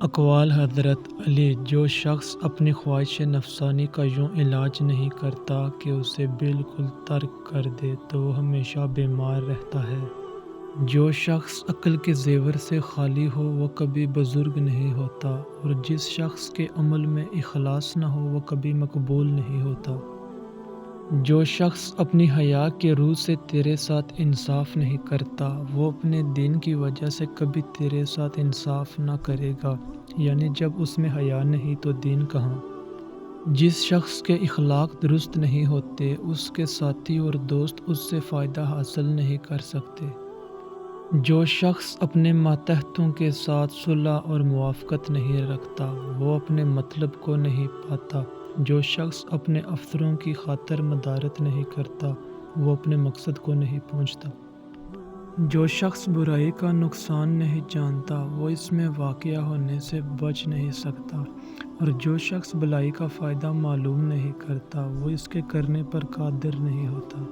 اقوال حضرت علی: جو شخص اپنی خواہش نفسانی کا یوں علاج نہیں کرتا کہ اسے بالکل ترک کر دے تو وہ ہمیشہ بیمار رہتا ہے۔ جو شخص عقل کے زیور سے خالی ہو وہ کبھی بزرگ نہیں ہوتا، اور جس شخص کے عمل میں اخلاص نہ ہو وہ کبھی مقبول نہیں ہوتا۔ جو شخص اپنی حیا کے روح سے تیرے ساتھ انصاف نہیں کرتا وہ اپنے دین کی وجہ سے کبھی تیرے ساتھ انصاف نہ کرے گا، یعنی جب اس میں حیا نہیں تو دین کہاں۔ جس شخص کے اخلاق درست نہیں ہوتے اس کے ساتھی اور دوست اس سے فائدہ حاصل نہیں کر سکتے۔ جو شخص اپنے ماتحتوں کے ساتھ صلح اور موافقت نہیں رکھتا وہ اپنے مطلب کو نہیں پاتا۔ جو شخص اپنے افسروں کی خاطر مدارت نہیں کرتا وہ اپنے مقصد کو نہیں پہنچتا۔ جو شخص برائی کا نقصان نہیں جانتا وہ اس میں واقع ہونے سے بچ نہیں سکتا، اور جو شخص بلائی کا فائدہ معلوم نہیں کرتا وہ اس کے کرنے پر قادر نہیں ہوتا۔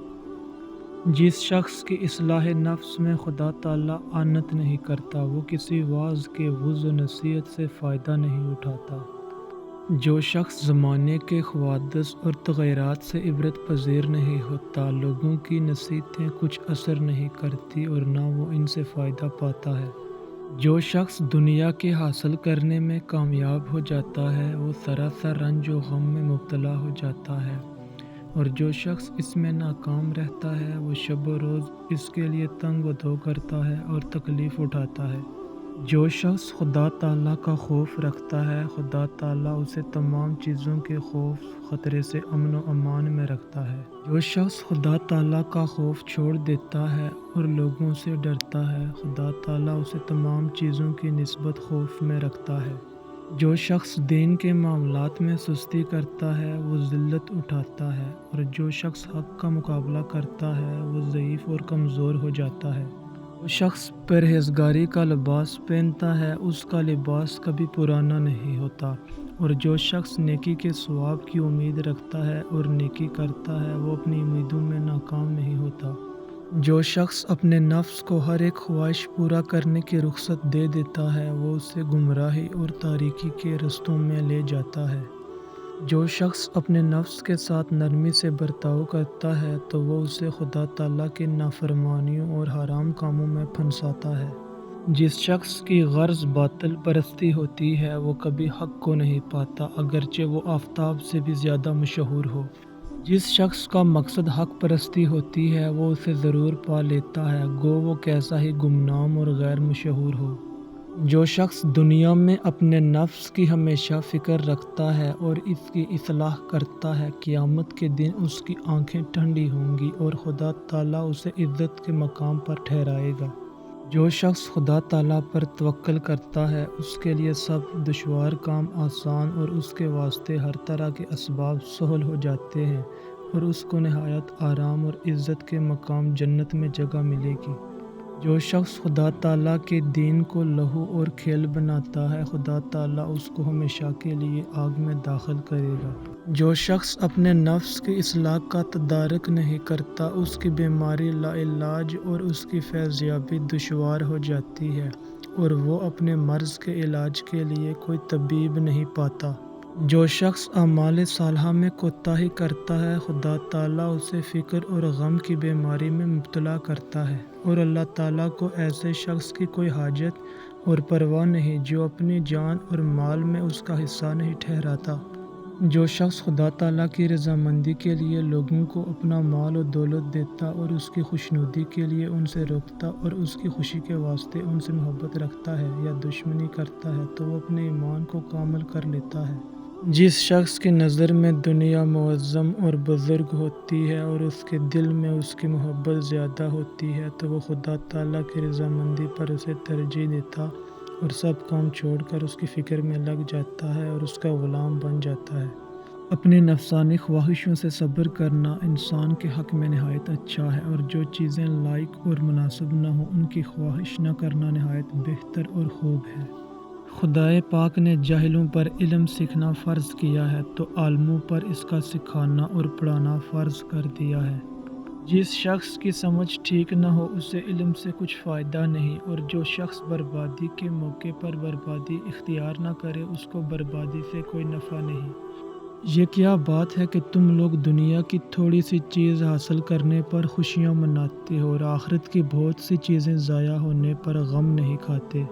جس شخص کی اصلاح نفس میں خدا تعالیٰ اعنت نہیں کرتا وہ کسی واعظ کے وعظ و نصیحت سے فائدہ نہیں اٹھاتا۔ جو شخص زمانے کے حوادث اور تغیرات سے عبرت پذیر نہیں ہوتا لوگوں کی نصیحتیں کچھ اثر نہیں کرتی اور نہ وہ ان سے فائدہ پاتا ہے۔ جو شخص دنیا کے حاصل کرنے میں کامیاب ہو جاتا ہے وہ سراسر رنج و غم میں مبتلا ہو جاتا ہے، اور جو شخص اس میں ناکام رہتا ہے وہ شب و روز اس کے لیے تنگ و دو کرتا ہے اور تکلیف اٹھاتا ہے۔ جو شخص خدا تعالیٰ کا خوف رکھتا ہے خدا تعالیٰ اسے تمام چیزوں کے خوف خطرے سے امن و امان میں رکھتا ہے۔ جو شخص خدا تعالیٰ کا خوف چھوڑ دیتا ہے اور لوگوں سے ڈرتا ہے خدا تعالیٰ اسے تمام چیزوں کی نسبت خوف میں رکھتا ہے۔ جو شخص دین کے معاملات میں سستی کرتا ہے وہ ذلت اٹھاتا ہے، اور جو شخص حق کا مقابلہ کرتا ہے وہ ضعیف اور کمزور ہو جاتا ہے۔ جو شخص پرہیزگاری کا لباس پہنتا ہے اس کا لباس کبھی پرانا نہیں ہوتا، اور جو شخص نیکی کے ثواب کی امید رکھتا ہے اور نیکی کرتا ہے وہ اپنی امیدوں میں ناکام نہیں ہوتا۔ جو شخص اپنے نفس کو ہر ایک خواہش پورا کرنے کی رخصت دے دیتا ہے وہ اسے گمراہی اور تاریکی کے رستوں میں لے جاتا ہے۔ جو شخص اپنے نفس کے ساتھ نرمی سے برتاؤ کرتا ہے تو وہ اسے خدا تعالیٰ کے نافرمانیوں اور حرام کاموں میں پھنساتا ہے۔ جس شخص کی غرض باطل پرستی ہوتی ہے وہ کبھی حق کو نہیں پاتا اگرچہ وہ آفتاب سے بھی زیادہ مشہور ہو۔ جس شخص کا مقصد حق پرستی ہوتی ہے وہ اسے ضرور پا لیتا ہے، گو وہ کیسا ہی گمنام اور غیر مشہور ہو۔ جو شخص دنیا میں اپنے نفس کی ہمیشہ فکر رکھتا ہے اور اس کی اصلاح کرتا ہے قیامت کے دن اس کی آنکھیں ٹھنڈی ہوں گی اور خدا تعالیٰ اسے عزت کے مقام پر ٹھہرائے گا۔ جو شخص خدا تعالیٰ پر توکل کرتا ہے اس کے لیے سب دشوار کام آسان اور اس کے واسطے ہر طرح کے اسباب سہل ہو جاتے ہیں، اور اس کو نہایت آرام اور عزت کے مقام جنت میں جگہ ملے گی۔ جو شخص خدا تعالیٰ کے دین کو لہو اور کھیل بناتا ہے خدا تعالیٰ اس کو ہمیشہ کے لیے آگ میں داخل کرے گا۔ جو شخص اپنے نفس کی اصلاح کا تدارک نہیں کرتا اس کی بیماری لا علاج اور اس کی فیضیابی دشوار ہو جاتی ہے، اور وہ اپنے مرض کے علاج کے لیے کوئی طبیب نہیں پاتا۔ جو شخص اعمال صالحہ میں کوتاہی کرتا ہے خدا تعالیٰ اسے فکر اور غم کی بیماری میں مبتلا کرتا ہے، اور اللہ تعالیٰ کو ایسے شخص کی کوئی حاجت اور پرواہ نہیں جو اپنی جان اور مال میں اس کا حصہ نہیں ٹھہراتا۔ جو شخص خدا تعالیٰ کی رضامندی کے لیے لوگوں کو اپنا مال و دولت دیتا اور اس کی خوشنودی کے لیے ان سے روکتا اور اس کی خوشی کے واسطے ان سے محبت رکھتا ہے یا دشمنی کرتا ہے تو وہ اپنے ایمان کو کامل کر لیتا ہے۔ جس شخص کی نظر میں دنیا معظم اور بزرگ ہوتی ہے اور اس کے دل میں اس کی محبت زیادہ ہوتی ہے تو وہ خدا تعالیٰ کی رضامندی پر اسے ترجیح دیتا اور سب کام چھوڑ کر اس کی فکر میں لگ جاتا ہے اور اس کا غلام بن جاتا ہے۔ اپنی نفسانی خواہشوں سے صبر کرنا انسان کے حق میں نہایت اچھا ہے، اور جو چیزیں لائق اور مناسب نہ ہوں ان کی خواہش نہ کرنا نہایت بہتر اور خوب ہے۔ خدائے پاک نے جاہلوں پر علم سیکھنا فرض کیا ہے تو عالموں پر اس کا سکھانا اور پڑھانا فرض کر دیا ہے۔ جس شخص کی سمجھ ٹھیک نہ ہو اسے علم سے کچھ فائدہ نہیں، اور جو شخص بربادی کے موقع پر بربادی اختیار نہ کرے اس کو بربادی سے کوئی نفع نہیں۔ یہ کیا بات ہے کہ تم لوگ دنیا کی تھوڑی سی چیز حاصل کرنے پر خوشیاں مناتے ہو اور آخرت کی بہت سی چیزیں ضائع ہونے پر غم نہیں کھاتے۔